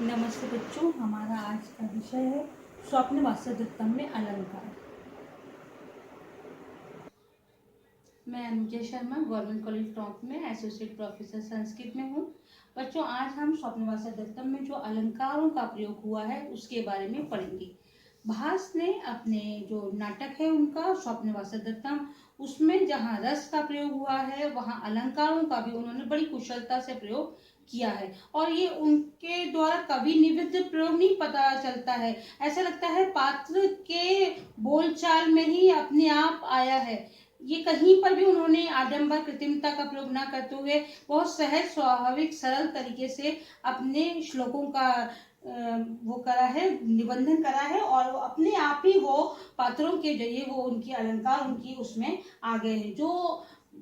नमस्ते बच्चों, हमारा आज का विषय है स्वप्न वासवदत्तम में अलंकार। मैं Anujay Sharma government college top में एसोसिएट प्रोफेसर संस्कृत में हूँ। बच्चों, आज हम स्वप्न वासवदत्तम में जो अलंकारों का प्रयोग हुआ है उसके बारे में पढ़ेंगे। भास ने अपने जो नाटक है उनका स्वप्न वासवदत्तम, उसमें जहाँ रस का प्रयोग हुआ है वहाँ अलंकारों का भी उन्होंने बड़ी कुशलता से प्रयोग किया है। और ये उनके द्वारा कवि निविध प्रयोग नहीं पता चलता है, ऐसा लगता है पात्र के बोलचाल में ही अपने आप आया है। ये कहीं पर भी उन्होंने आडंबर कृत्रिमता का प्रयोग न करते हुए बहुत सहज स्वाभाविक सरल तरीके से अपने श्लोकों का वो करा है, निबंधन करा है और अपने आप ही वो पात्रों के जरिए वो उनकी अलंकार उनकी उसमें आ गए हैं। जो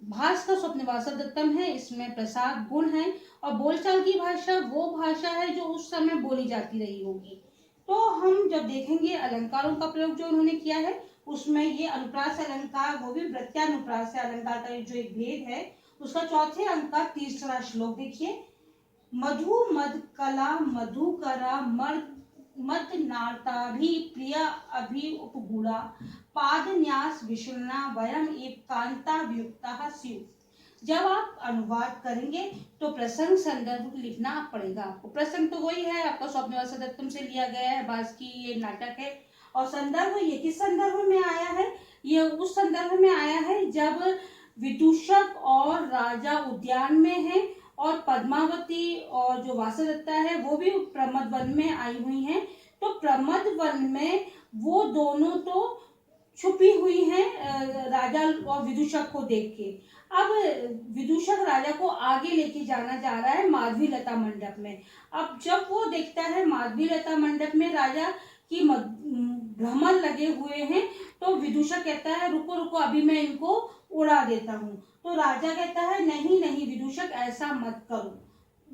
भास का स्वप्न वासवदत्तम है, इसमें प्रसाद गुण है और बोलचाल की भाषा वो भाषा है जो उस समय बोली जाती रही होगी। तो हम जब देखेंगे अलंकारों का प्रयोग जो उन्होंने किया है उसमें ये अनुप्रास अलंकार, वो भी प्रत्यानुप्रास अलंकार का जो एक भेद है उसका चौथे अंक का तीसरा श्लोक देखिए। मधु मद कला मधुकरा मद नार्ताभि प्रिय अभि उपगुणा पाद न्यास विष्णुना वयम एकांता वियुक्ता स्यु। जब आप अनुवाद करेंगे तो प्रसंग संदर्भ लिखना पड़ेगा आपको। प्रसंग तो वही है आपका स्वप्न वासवदत्तम से लिया गया है, भास की ये नाटक है। और संदर्भ ये किस संदर्भ में आया है? ये उस संदर्भ में आया है जब विदूषक और राजा उद्यान में है और पद्मावती और जो वासवदत्ता है वो भी प्रमद वन में आई हुई हैं। तो प्रमद वन में वो दोनों तो छुपी हुई हैं राजा और विदूषक को देख के। अब विदूषक राजा को आगे लेके जाना जा रहा है माधवी लता मंडप में। अब जब वो देखता है माधवी लता मंडप में राजा की भ्रमर लगे हुए हैं तो विदूषक कहता है रुको रुको अभी मैं इनको उड़ा देता हूँ। तो राजा कहता है नहीं नहीं विदूषक ऐसा मत करो।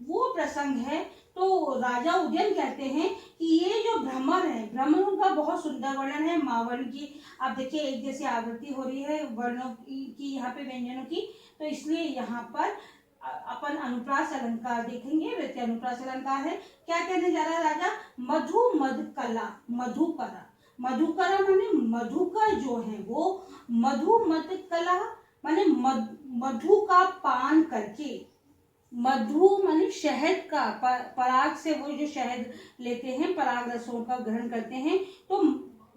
वो प्रसंग है। तो राजा उद्यन कहते हैं कि ये जो भ्रमर है, भ्रमरों का बहुत सुंदर वर्णन है। मावर्ण की आप देखिए एक जैसी आवृत्ति हो रही है वर्णों की यहाँ पे व्यंजनों की, तो इसलिए यहाँ पर अपन अनुप्रास अलंकार देखेंगे। प्रत्यानुप्रास अलंकार है। क्या कहने जा रहा है राजा? मधु मद कला मधुकरा। मधुकरा माने मधुकर जो है वो, मधु मद कला माने मधु का पान करके। मधु माने शहद का, पराग से वो जो शहद लेते हैं पराग रसों का ग्रहण करते हैं। तो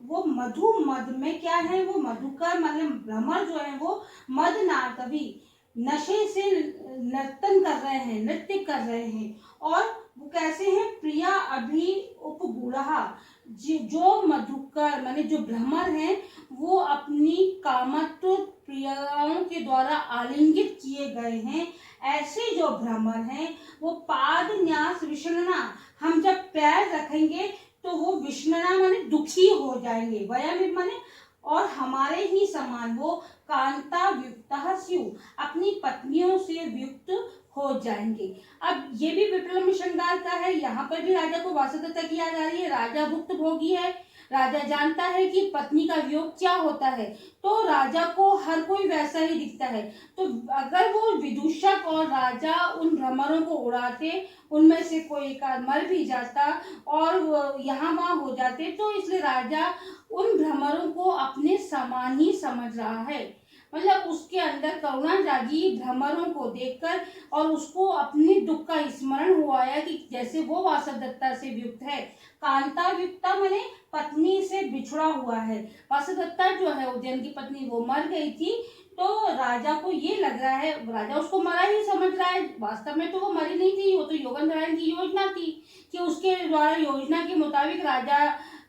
वो मधु मद में क्या है? वो मधुकर माने भ्रमर जो है वो मद नार्तवी नशे से नर्तन कर रहे हैं, नृत्य कर रहे हैं। और वो कैसे हैं? प्रिया अभी उपगुढ़ा, जो मधुकर माने जो भ्रमर हैं वो अपनी कामत्व प्रियाओं के द्वारा आलिंगित किए गए हैं। ऐसे जो भ्रमर हैं वो पाद न्यास विष्णुना, हम जब पैर रखेंगे तो वो विष्णुना माने दुखी हो जाएंगे, वयम माने और हमारे ही समान वो कांता वियुक्ता स्यु, अपनी पत्नियों से वियुक्त हो जाएंगे। अब ये भी विप्लव श्रृंगार का है। यहाँ पर भी राजा को वासवदत्ता की याद आ रही है। राजा भुक्त भोगी है, राजा जानता है कि पत्नी का वियोग क्या होता है, तो राजा को हर कोई वैसा ही दिखता है। तो अगर वो विदूषक और राजा उन भ्रमरों को उड़ाते, उनमें से कोई एक मर भी जाता और यहाँ वहाँ हो जाते, तो इसलिए राजा उन भ्रमरों को अपने समान ही समझ रहा है। मतलब उसके अंदर करुणा जागी भ्रमरों को देखकर और उसको अपने दुख का स्मरण हुआ है कि जैसे वो वासवदत्ता से वियुक्त है। कांता वियुक्ता माने पत्नी से बिछड़ा हुआ है। वासवदत्ता जो है उज्जैन की पत्नी वो मर गई थी, तो राजा को ये लग रहा है, राजा उसको मरा ही समझ रहा है, वास्तव में तो वो मरी नहीं थी, वो तो योगेंद्र की योजना थी कि उसके द्वारा योजना के मुताबिक राजा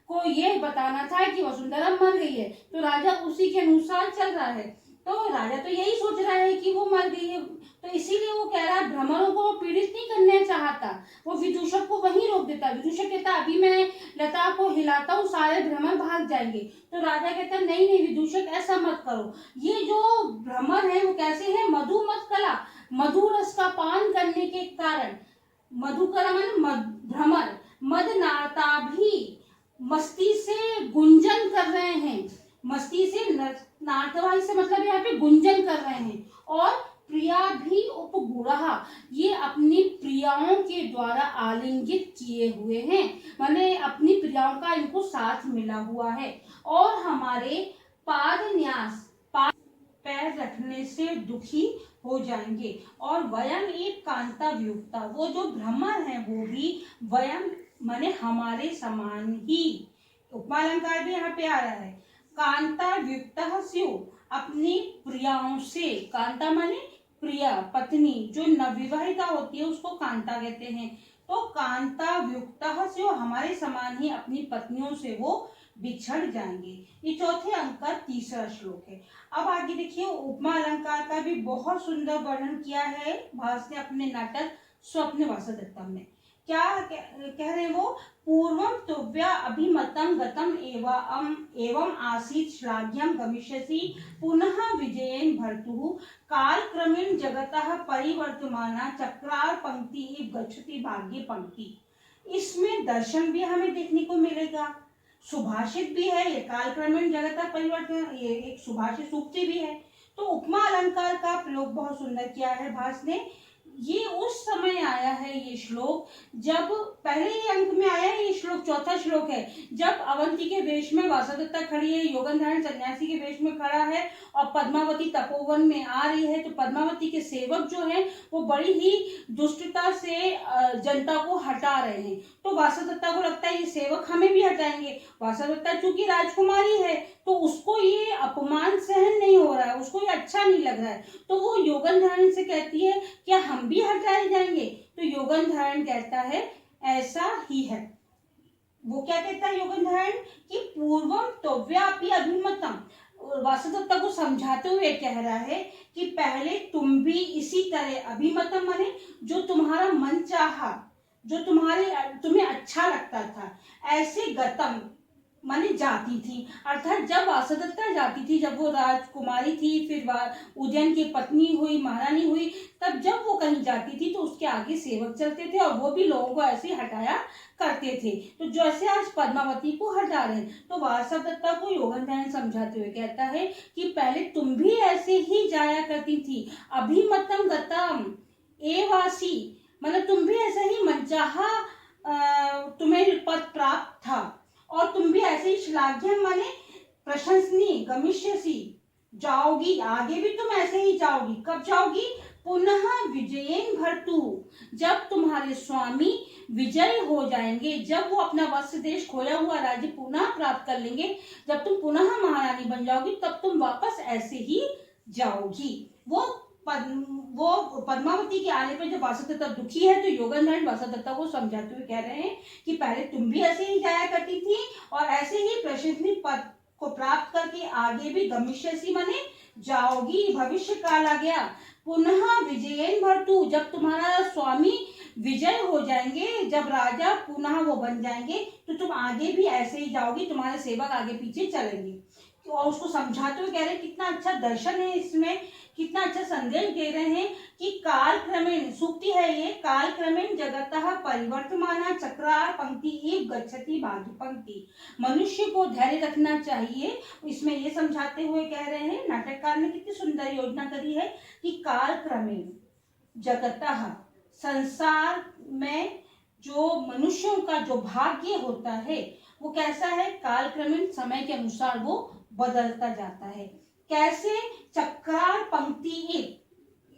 को ये बताना था कि वसुंधरा मर गई है, तो राजा उसी के अनुसार चल रहा है। तो राजा तो यही सोच रहा है कि वो मर गई है, तो इसीलिए वो कह रहा है भ्रमरों को पीड़ित नहीं करना चाहता, वो विदूषक को वहीं रोक देता। विदूषक कहता अभी मैं लता को हिलाता हूँ सारे भ्रमर भाग जाएंगे, तो राजा कहता नहीं नहीं विदूषक ऐसा मत करो। ये जो भ्रमर है वो कैसे है? मधु मद कला, मधु रस का पान करने के कारण, मधुकरा माने भ्रमर, मद नाता भी मस्ती से गुंजन कर रहे हैं। मस्ती से नार्तवाई से मतलब यहाँ पे गुंजन कर रहे हैं। और प्रिया भी उपगुणः, ये अपनी प्रियाओं के द्वारा आलिंगित किए हुए हैं, माने अपनी प्रियाओं का इनको साथ मिला हुआ है। और हमारे पाद न्यास, पैर रखने से दुखी हो जाएंगे। और वयम एक कांता व्युक्ता, वो जो भ्रमर है वो भी वयम माने हमारे समान ही, उपमा अलंकार भी यहाँ पे आ रहा है। कांता व्युक्तः स्युः, अपनी प्रियाओं से, कांता माने प्रिया पत्नी, जो नवविवाहिता होती है उसको कांता कहते हैं। तो कांता व्युक्तः स्युः, हमारे समान ही अपनी पत्नियों से वो बिछड़ जाएंगे। ये चौथे अंक का तीसरा श्लोक है। अब आगे देखिए, उपमा अलंकार का भी बहुत सुंदर वर्णन किया है भास ने अपने नाटक स्वप्न वासदत्तम में। क्या कह रहे हैं वो, पूर्वम तुभ्या अभिमतं गतम एवं आसीत् श्लाघ्यं गमिष्यसि पुनः विजयेन भर्तुः काल क्रमेण जगतः परिवर्तमाना चक्रार पंक्ति इव गच्छति भाग्य पंक्ति। इसमें दर्शन भी हमें देखने को मिलेगा, सुभाषित भी है, ये काल क्रमेण जगतः परिवर्तन, ये एक सुभाषित सूक्ति भी है। तो उपमा अलंकार का प्रयोग बहुत सुंदर किया है भास ने। ये उस समय आया है ये श्लोक, जब पहले ही अंक में आया है ये श्लोक, चौथा श्लोक है, जब अवंती के वेश में वासदत्ता खड़ी है, योगनधारण सन्यासी के वेश में खड़ा है और पद्मावती तपोवन में आ रही है। तो पद्मावती के सेवक जो हैं वो बड़ी ही दुष्टता से जनता को हटा रहे हैं। तो वासदत्ता को लगता है ये सेवक हमें भी हटाएंगे। वासदत्ता चूंकि राजकुमारी है तो उसको ये अपमान सहन नहीं हो रहा है, उसको ये अच्छा नहीं लग रहा है। तो वो योगनधारण से कहती है क्या हम भी हटाए जाएंगे? तो योगनधारण कहता है ऐसा ही है। वो क्या कहता है योगनधारण कि पूर्वम तव्यापि अभिमतम, वासुदत्ता को समझाते हुए कह रहा है कि पहले तुम भी इसी तरह, अभिमतम माने जो तुम्हारा मन चाहा, जो तुम्हें अच्छा लगता था, ऐसे गतम माने जाती थी। अर्थात जब वासुदत्ता जाती थी, जब वो राजकुमारी थी, फिर उदयन की पत्नी हुई, महारानी हुई, तब जब वो कहीं जाती थी तो उसके आगे सेवक चलते थे और वो भी लोगों को ऐसे हटाया करते थे। तो जैसे आज पद्मावती को हटा रहे हैं, तो वासुदत्ता को योगनधारण समझाते हुए कहता है कि पहले तुम भी ऐसे ही जाया करती थी, अभिमतम गतम एवासी, मतलब तुम भी ऐसा ही मनचाहा तुम्हें पद प्राप्त था और तुम भी ऐसे ही श्लाघ्य माने प्रशंसनीय, गमिष्यसि जाओगी, आगे भी तुम ऐसे ही जाओगी। कब जाओगी? पुनः विजयेन भर्तु, जब तुम्हारे स्वामी विजय हो जाएंगे, जब वो अपना वत्स देश खोया हुआ राज्य पुनः प्राप्त कर लेंगे, जब तुम पुनः महारानी बन जाओगी, तब तुम वापस ऐसे ही जाओगी। वो पद्मावती के आने पर जब वासुदत्ता दुखी है तो योगनधारण वासुदत्ता को समझाते हुए कह रहे हैं कि पहले तुम भी ऐसे ही जाया करती थी और ऐसे ही प्रशंसनीय पद को प्राप्त करके आगे भी गमिष्यसि माने जाओगी, भविष्य काल आ गया। पुनः विजयेन भर्तु, जब तुम्हारा स्वामी विजय हो जाएंगे, जब राजा पुनः वो बन जाएंगे, तो तुम आगे भी ऐसे ही जाओगी, तुम्हारे सेवक आगे पीछे चलेंगे। और उसको समझाते हुए कह रहे हैं, कितना अच्छा दर्शन है इसमें, कितना अच्छा संदेश दे रहे हैं कि काल क्रमेण, सूक्ति है ये, काल क्रमेण जगतः परिवर्तमाना चक्रार पंक्ति इव गच्छति भाग्य पंक्ति। मनुष्य को धैर्य रखना चाहिए। इसमें ये समझाते हुए कह रहे हैं, नाटककार ने कितनी सुंदर योजना करी है कि काल क्रमेण जगतः, संसार में जो मनुष्यों का जो भाग्य होता है वो कैसा है, काल क्रमेण समय के अनुसार वो बदलता जाता है। कैसे? चक्रार पंक्ति,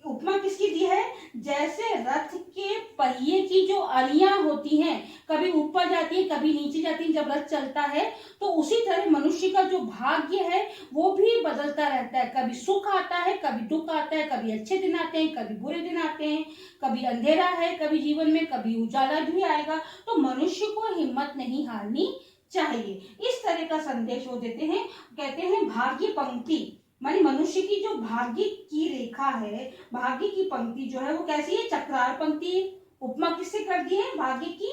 उपमा किसकी दी है? जैसे रथ के पहिए की जो अरियां होती हैं, कभी ऊपर जाती है कभी नीचे जाती है जब रथ चलता है, तो उसी तरह मनुष्य का जो भाग्य है वो भी बदलता रहता है। कभी सुख आता है, कभी दुख आता है, कभी अच्छे दिन आते हैं, कभी बुरे दिन आते हैं, कभी अंधेरा है कभी जीवन में, कभी उजाला भी आएगा। तो मनुष्य को हिम्मत नहीं हारनी चाहिए। इस तरह का संदेश वो देते हैं। कहते हैं भाग्य पंक्ति मानी मनुष्य की जो भाग्य की रेखा है, भाग्य की पंक्ति जो है वो कैसी है? चक्रार पंक्ति। उपमा किससे कर दी है? भाग्य की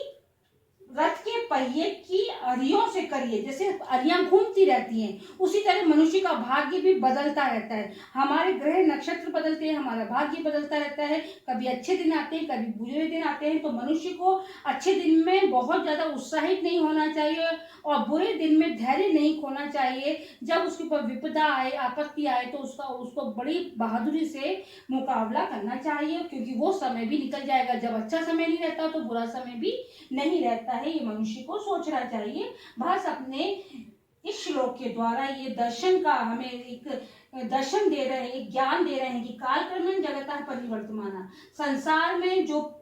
रथ के पहिए की अरियों से करिए। जैसे अरियां घूमती रहती हैं, उसी तरह मनुष्य का भाग्य भी बदलता रहता है। हमारे ग्रह नक्षत्र बदलते हैं, हमारा भाग्य बदलता रहता है। कभी अच्छे दिन आते हैं, कभी बुरे दिन आते हैं। तो मनुष्य को अच्छे दिन में बहुत ज्यादा उत्साहित नहीं होना चाहिए और बुरे दिन में धैर्य नहीं खोना चाहिए। जब उसके ऊपर विपदा आए, आपत्ति आए, तो उसको बड़ी बहादुरी से मुकाबला करना चाहिए, क्योंकि वो समय भी निकल जाएगा। जब अच्छा समय नहीं रहता तो बुरा समय भी नहीं रहता है। ये मनुष्य को सोचना चाहिए। बस अपने इस श्लोक के द्वारा ये दर्शन का हमें एक दर्शन दे रहे हैं, एक ज्ञान दे रहे हैं कि कालक्रमेण जगतः परिवर्तमाना, संसार में जो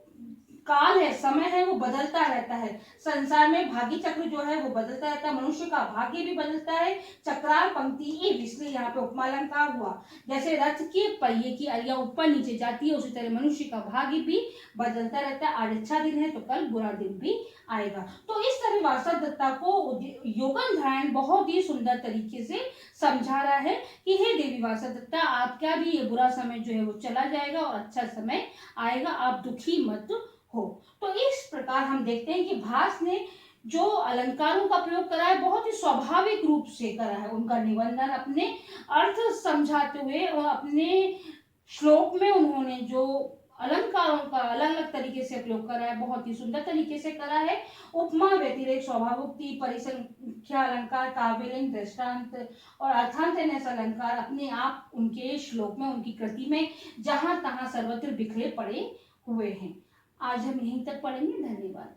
काल है, समय है, वो बदलता रहता है। संसार में भाग्य चक्र जो है वो बदलता रहता है, मनुष्य का भाग्य भी बदलता है। चक्रार पंक्ति एक, इसलिए यहाँ पे उपमालंकार हुआ। जैसे रथ के पहिए की अरियां ऊपर नीचे जाती है, उसी तरह मनुष्य का भाग्य भी बदलता रहता है। आज अच्छा दिन है तो कल बुरा दिन भी आएगा। तो इस तरह वासव दत्ता को योगन ध्यान बहुत ही सुंदर तरीके से समझा रहा है कि हे देवी वासव दत्ता, आपका भी ये बुरा समय जो है वो चला जाएगा और अच्छा समय आएगा, आप दुखी मत हो। तो इस प्रकार हम देखते हैं कि भास ने जो अलंकारों का प्रयोग करा है बहुत ही स्वाभाविक रूप से करा है। उनका निबंधन अपने अर्थ समझाते हुए और अपने श्लोक में उन्होंने जो अलंकारों का अलग अलग तरीके से प्रयोग करा है, बहुत ही सुंदर तरीके से करा है। उपमा, व्यतिरेक, स्वभावोक्ति, परिसंख्या अलंकार, काव्यलिंग, दृष्टांत और अर्थांतरन्यास अलंकार अपने आप उनके श्लोक में, उनकी कृति में जहां तहां सर्वत्र बिखरे पड़े हुए हैं। आज हम यहीं तक पढ़ेंगे। धन्यवाद।